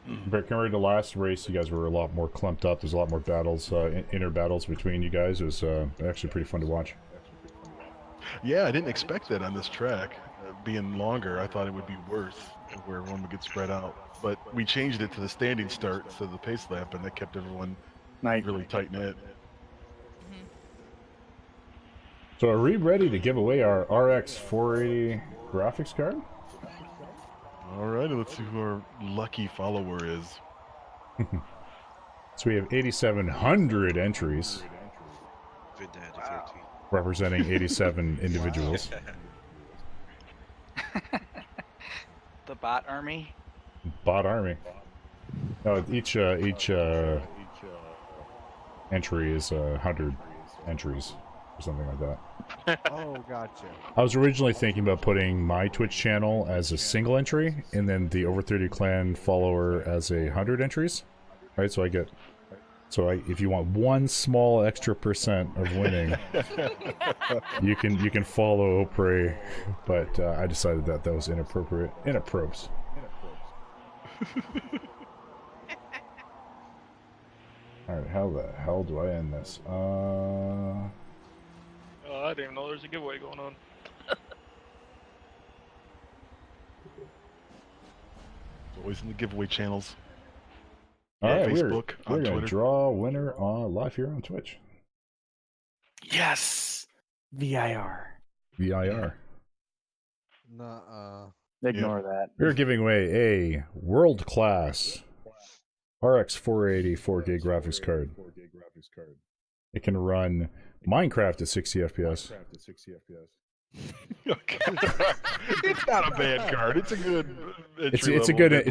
Yeah. But compared to last race, you guys were a lot more clumped up. There's a lot more battles, inner battles between you guys. It was actually pretty fun to watch. Yeah, I didn't expect that on this track. Being longer, I thought it would be worse, where everyone would get spread out. But we changed it to the standing start instead of the pace lap, and that kept everyone really tight knit. So are we ready to give away our RX 480 graphics card? All right, let's see who our lucky follower is. So we have 8,700 entries, Good Dad 13. representing 87 individuals. The bot army. Bot army. No, each entry is 100 entries or something like that. Oh, gotcha. I was originally thinking about putting my Twitch channel as a single entry, and then the Over 30 Clan follower as 100 entries. Right, so if you want one small extra percent of winning, you can follow Opry, but I decided that was inappropriate. Inappropriate. Alright, how the hell do I end this? I didn't even know there's a giveaway going on. Always in the giveaway channels. Alright, Facebook, we're on gonna Twitter. draw a winner live here on Twitch. Yes! VIR. VIR. Nuh-uh. Ignore that. We're giving away a world-class RX 480 4K graphics card. It can run Minecraft at 60 FPS. It's not a bad card. It's a good. It's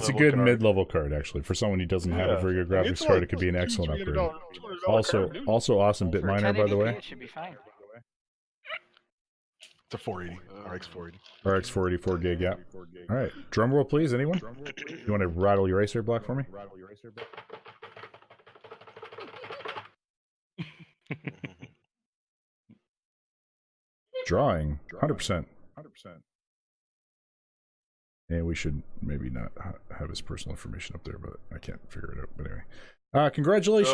a good mid-level card actually. For someone who doesn't have a very good graphics card, it could be an excellent upgrade. Also awesome bit For miner, by the 1080p, way. it should be fine. It's a 480, RX 480. RX 480 4 gig, yeah. All right, drum roll, please. Anyone? You want to rattle your racer block for me? Drawing 100%. And we should maybe not have his personal information up there, but I can't figure it out. But anyway, congratulations.